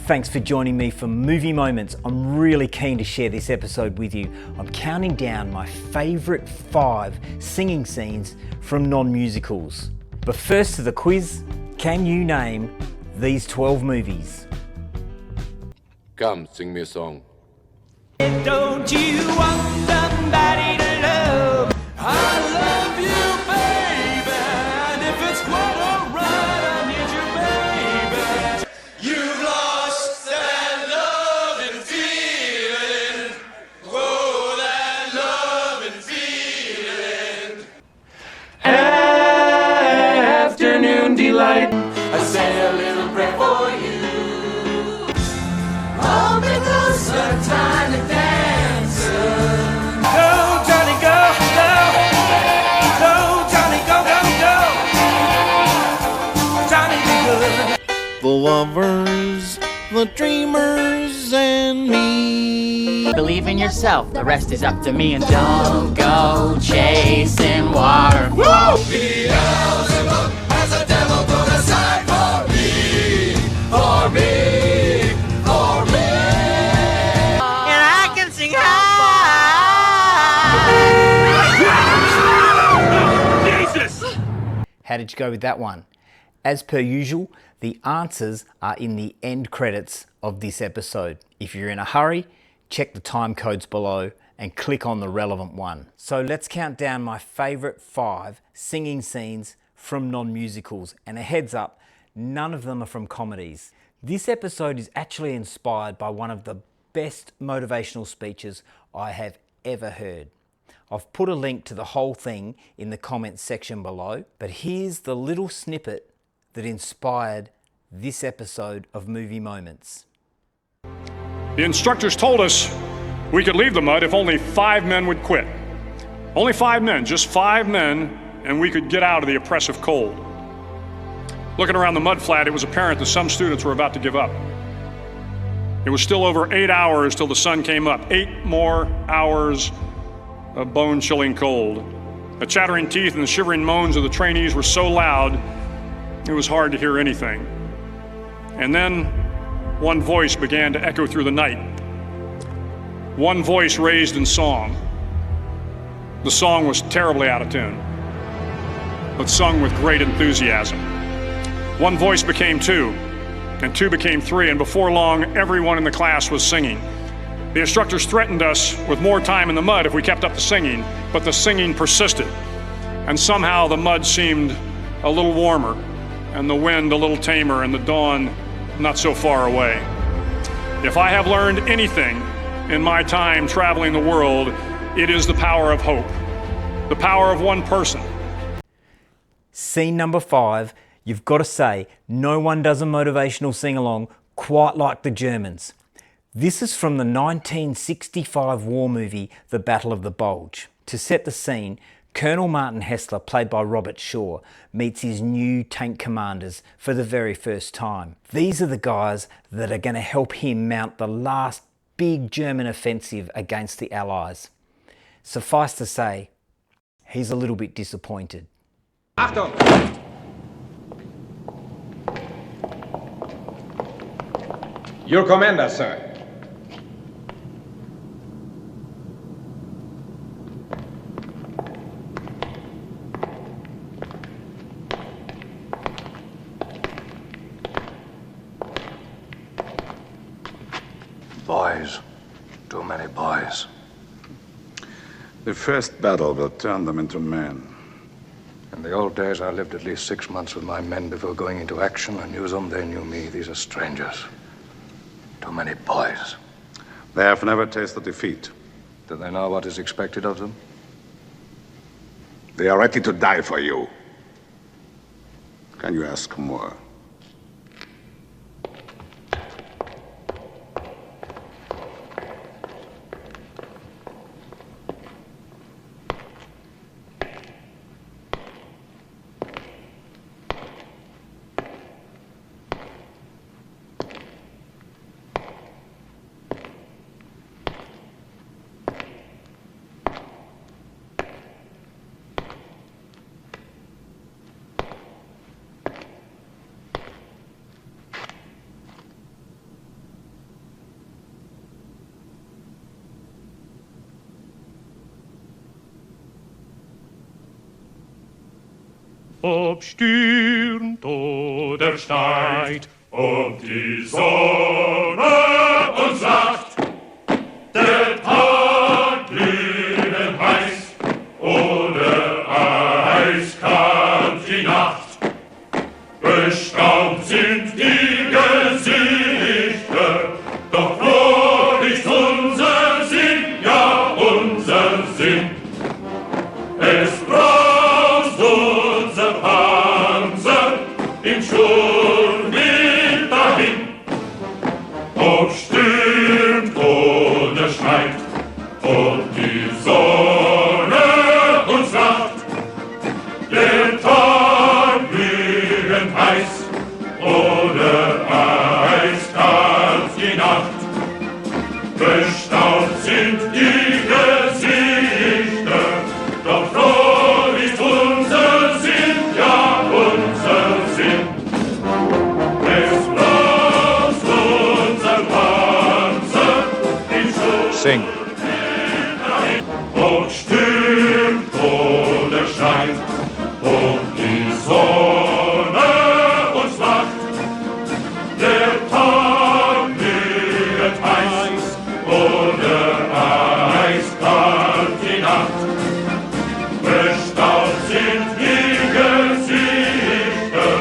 Thanks for joining me for Movie Moments. I'm really keen to share this episode with you. I'm counting down my favourite 5 singing scenes from non-musicals. But first to the quiz, can you name these 12 movies? Come, sing me a song. Don't you want somebody to love? I love you, baby. And if it's quite alright, I need you, baby. You've lost that loving feeling. Oh, that loving feeling. Afternoon delight. I say a little prayer for you. Oh, because the time to dance. Go, Johnny, go, go. Go, Johnny, go, go, go. Johnny, be good. The lovers, the dreamers, and me. Believe in yourself, the rest is up to me. And don't go chasing water. Beelzebub has a devil put aside for me, for me, for me. And I can sing high. Jesus! How did you go with that one? As per usual, the answers are in the end credits of this episode. If you're in a hurry, check the time codes below and click on the relevant one. So let's count down my favourite 5 singing scenes from non-musicals. And a heads up, none of them are from comedies. This episode is actually inspired by one of the best motivational speeches I have ever heard. I've put a link to the whole thing in the comments section below, but here's the little snippet that inspired this episode of Movie Moments. The instructors told us we could leave the mud if only 5 men would quit. Only 5 men, just 5 men, and we could get out of the oppressive cold. Looking around the mud flat, it was apparent that some students were about to give up. It was still over 8 hours till the sun came up. 8 more hours of bone-chilling cold. The chattering teeth and the shivering moans of the trainees were so loud, it was hard to hear anything. And then one voice began to echo through the night. One voice raised in song. The song was terribly out of tune, but sung with great enthusiasm. One voice became 2, and 2 became 3, and before long, everyone in the class was singing. The instructors threatened us with more time in the mud if we kept up the singing, but the singing persisted, and somehow the mud seemed a little warmer, and the wind a little tamer, and the dawn not so far away. If I have learned anything in my time traveling the world, it is the power of hope, the power of one person. Scene number 5, you've got to say, no one does a motivational sing-along quite like the Germans. This is from the 1965 war movie, The Battle of the Bulge. To set the scene, Colonel Martin Hessler, played by Robert Shaw, meets his new tank commanders for the very first time. These are the guys that are going to help him mount the last big German offensive against the Allies. Suffice to say, he's a little bit disappointed. Achtung! Your commander, sir. Boys. Too many boys. The first battle will turn them into men. In the old days, I lived at least 6 months with my men before going into action. I knew them, they knew me. These are strangers. Too many boys. They have never tasted defeat. Do they know what is expected of them? They are ready to die for you. Can you ask more? ob stürmt oder schneit, ob die Sonne uns lacht, der Tag glühend heiß oder eiskalt die Nacht. Bestaubt sind die Gesichter, doch froh ist unser Sinn, ja unser Sinn. Es braust unser Panzer im Sturmwind dahin, ob stürmt oder schneit, ob die Sonne uns lacht, der Tag glühend heiß oder eiskalt die Nacht. Bestaubt sind die Gesichter, doch froh ist unser Sinn, ja unser Sinn. Es braust unser Panzer im Sing. ob stürmt oder schneit, ob die Sonne uns lacht, der Tag glühend heiß oder eiskalt die Nacht. Bestaubt sind die Gesichter,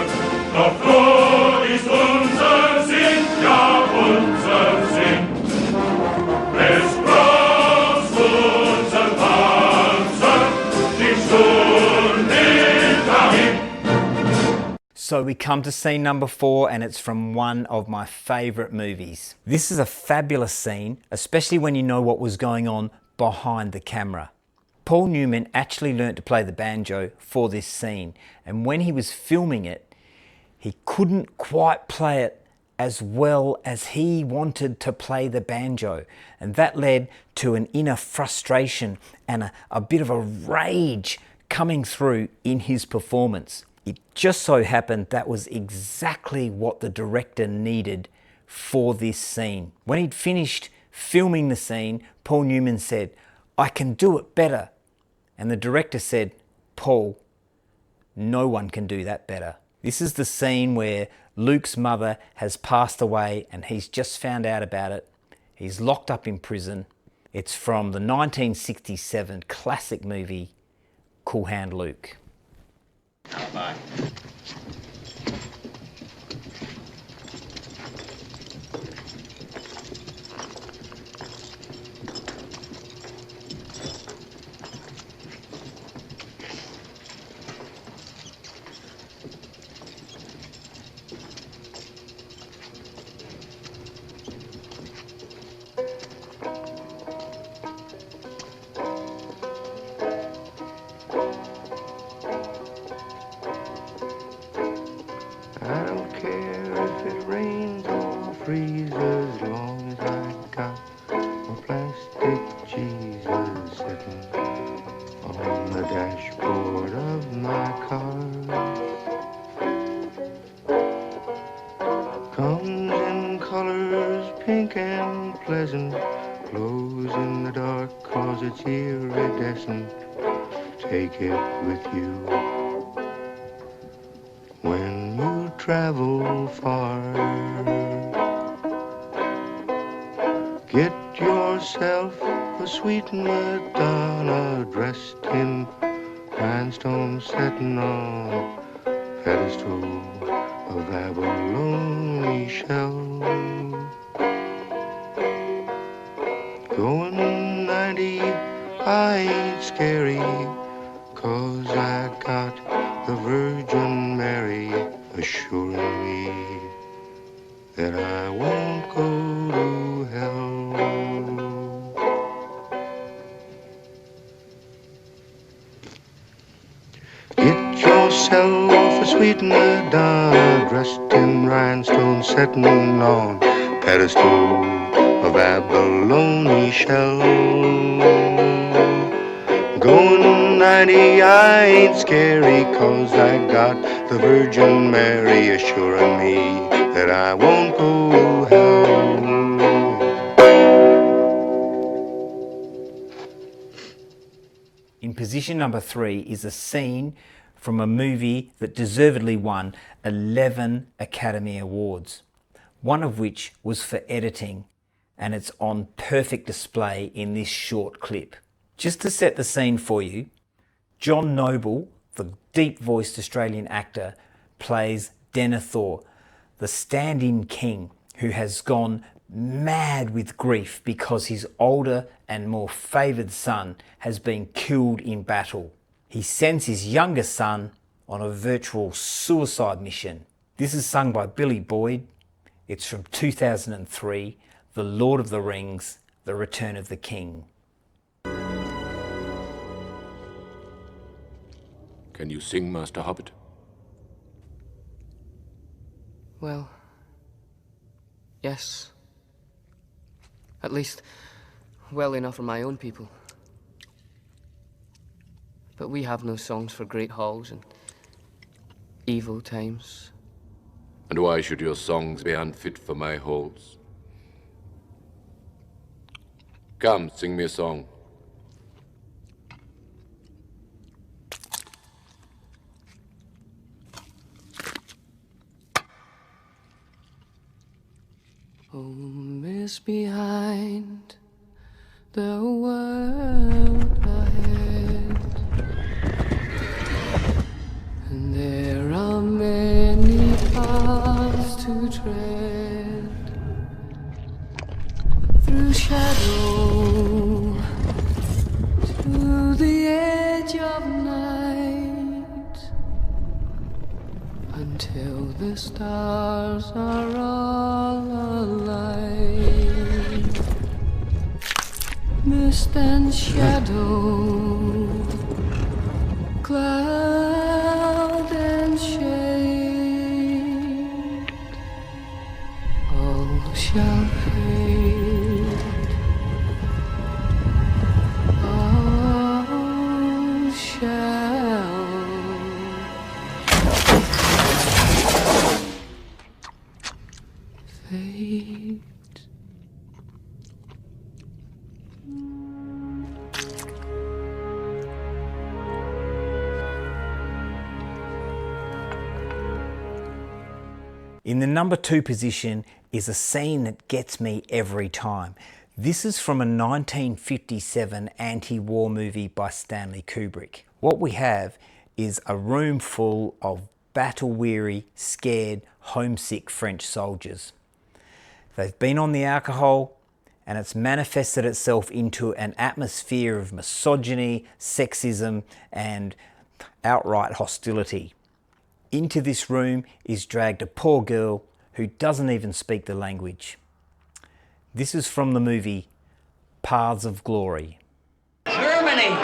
doch froh ist unser Sinn, ja unser Sinn. Es braust unser Panzer, die Sturmwind dahin. So we come to scene number 4, and it's from one of my favourite movies. This is a fabulous scene, especially when you know what was going on behind the camera. Paul Newman actually learnt to play the banjo for this scene, and when he was filming it, he couldn't quite play it as well as he wanted to play the banjo, and that led to an inner frustration and a bit of a rage coming through in his performance. It just so happened that was exactly what the director needed for this scene. When he'd finished filming the scene, Paul Newman said, "I can do it better." And the director said, "Paul, no one can do that better." This is the scene where Luke's mother has passed away and he's just found out about it. He's locked up in prison. It's from the 1967 classic movie, Cool Hand Luke. Bye. I don't care if it rains or freezes, as long as I got my plastic Jesus sitting on the dashboard of my car. Comes in colors pink and pleasant, glows in the dark 'cause it's iridescent. Take it with you when you travel far. Get yourself a sweet Madonna dressed in rhinestone satin on pedestal of abalone shell. Going 90, I ain't scary, 'cause I got the Virgin Mary assuring me that I won't go to hell. Get yourself a sweet Madonna dressed in rhinestone satin on pedestal of abalone shell. Going 90, I ain't scary, 'cause I got the Virgin Mary assuring me that I won't go to hell. In position number 3 is a scene from a movie that deservedly won 11 Academy Awards, one of which was for editing, and it's on perfect display in this short clip. Just to set the scene for you, John Noble, the deep-voiced Australian actor, plays Denethor, the stand-in king who has gone mad with grief because his older and more favoured son has been killed in battle. He sends his younger son on a virtual suicide mission. This is sung by Billy Boyd. It's from 2003, The Lord of the Rings, The Return of the King. Can you sing, Master Hobbit? Well, yes. At least, well enough for my own people. But we have no songs for great halls and evil times. And why should your songs be unfit for my halls? Come, sing me a song. Oh, miss behind the world ahead, and there are many paths to tread, through shadow to the edge of night, until the stars are all alight. Mist and shadow, cloud and shade, all shall fade, all shall fade. In the number 2 position is a scene that gets me every time. This is from a 1957 anti-war movie by Stanley Kubrick. What we have is a room full of battle-weary, scared, homesick French soldiers. They've been on the alcohol, and it's manifested itself into an atmosphere of misogyny, sexism, and outright hostility. Into this room is dragged a poor girl who doesn't even speak the language. This is from the movie Paths of Glory. Germany!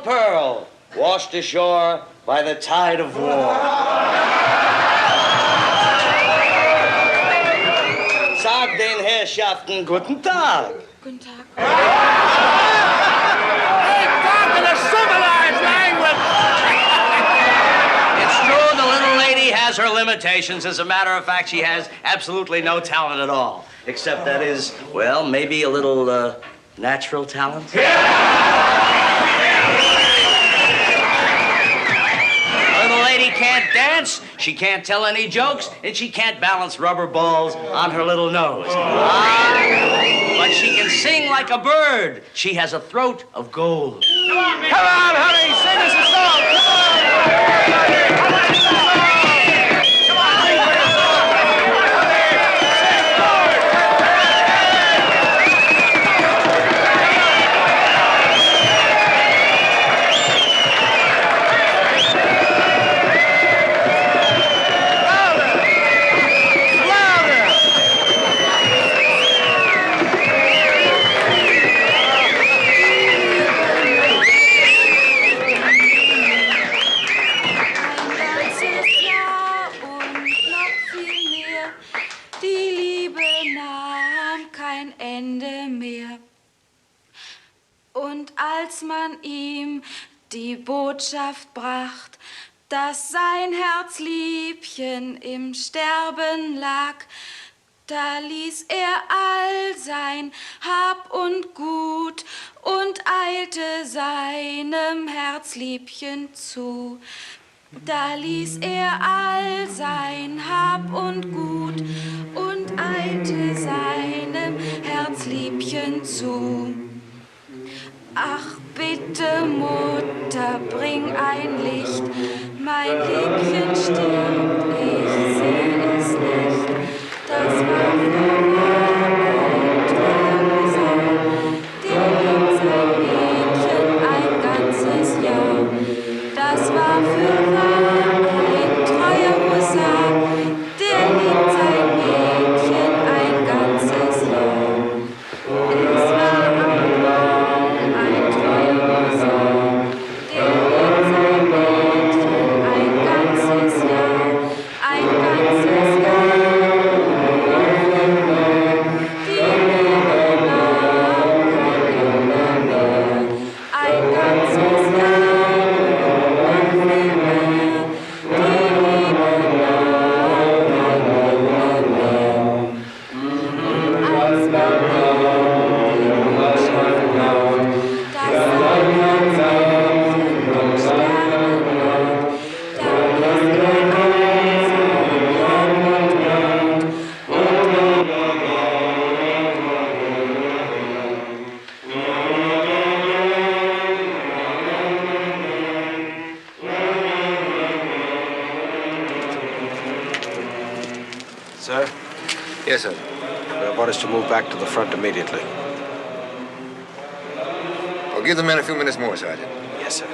Pearl, washed ashore by the tide of war. Sag den Herrschaften guten Tag. Guten Tag. They talk in a civilized language. It's true the little lady has her limitations. As a matter of fact, she has absolutely no talent at all. Except that is, well, maybe a little natural talent. Can't dance, she can't tell any jokes, and she can't balance rubber balls on her little nose. But she can sing like a bird. She has a throat of gold. Come on, honey, sing us a song. als man ihm die Botschaft bracht, dass sein Herzliebchen im Sterben lag. Da ließ er all sein Hab und Gut und eilte seinem Herzliebchen zu. Da ließ er all sein Hab und Gut und eilte seinem Herzliebchen zu. Ach bitte, Mutter, bring ein Licht, mein Liebchen stirbt, ich seh es nicht. Das war ein treuer Gesang, der liebt sein Mädchen ein ganzes Jahr. Das war ein treuer Husar, der liebt sein Mädchen ein ganzes Jahr. Es war einmal ein treuer Husar, der liebt sein Mädchen ein ganzes Jahr, ein ganzes Jahr. Sir? Yes, sir. I want us to move back to the front immediately. I'll give the men a few minutes more, Sergeant. Yes, sir.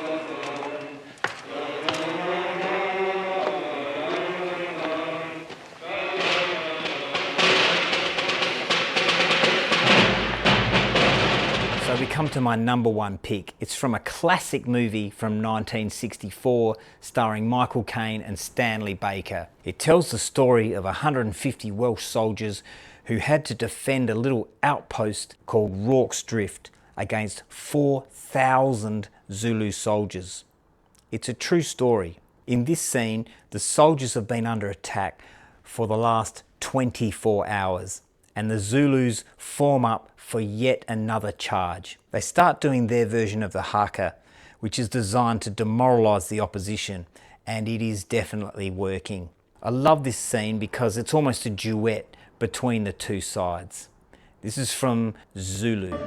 So we come to my number one pick. It's from a classic movie from 1964 starring Michael Caine and Stanley Baker. It tells the story of 150 Welsh soldiers who had to defend a little outpost called Rorke's Drift against 4,000 Zulu soldiers. It's a true story. In this scene, the soldiers have been under attack for the last 24 hours. And the Zulus form up for yet another charge. They start doing their version of the haka, which is designed to demoralise the opposition, and it is definitely working. I love this scene because it's almost a duet between the two sides. This is from Zulu.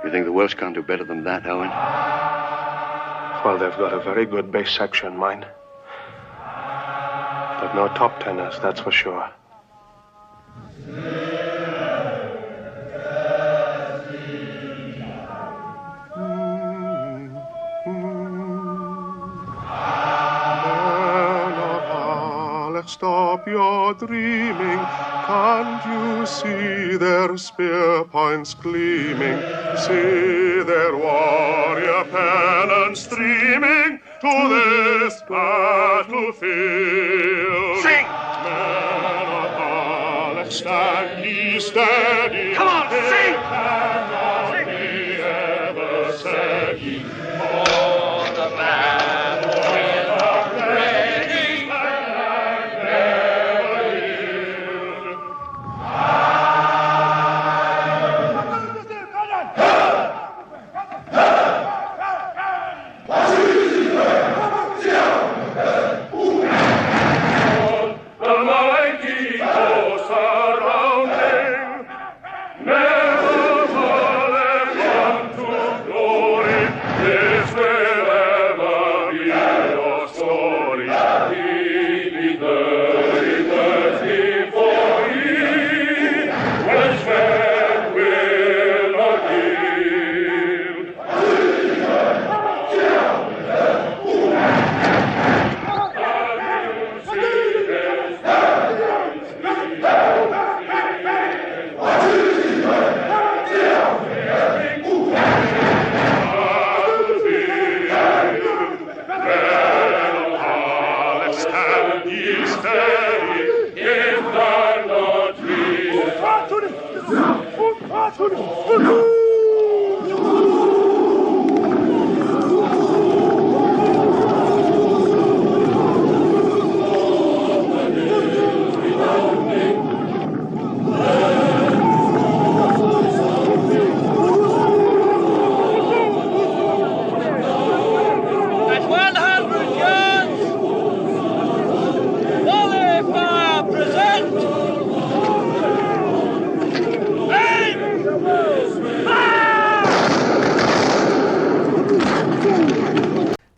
You think the Welsh can't do better than that, Owen? Well, they've got a very good base section, mind. But no top tenors, that's for sure. Stop your dreaming. Can't you see their spear points gleaming? See their warrior pennons streaming to this battlefield. Sing! Men of Alex, stand ye steady. Come on, sing! Cannot be ever said ye. For the battle is ready.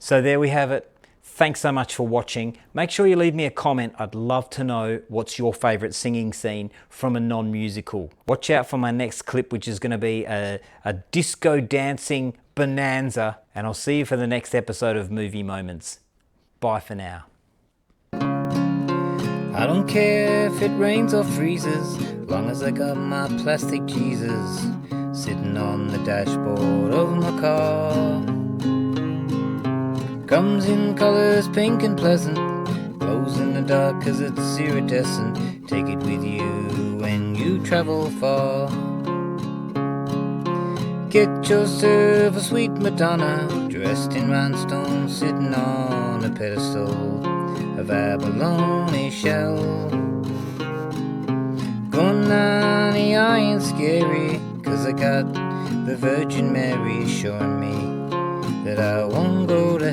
So there we have it. Thanks so much for watching. Make sure you leave me a comment. I'd love to know what's your favorite singing scene from a non-musical. Watch out for my next clip, which is going to be a disco dancing bonanza. And I'll see you for the next episode of Movie Moments. Bye for now. I don't care if it rains or freezes, long as I got my plastic Jesus sitting on the dashboard of my car. Comes in colours pink and pleasant, glows in the dark cause it's iridescent. Take it with you when you travel far. Get yourself a sweet Madonna, dressed in rhinestones, sitting on a pedestal of abalone shell. Going 90, I ain't scary, cause I got the Virgin Mary assuring me that I won't go to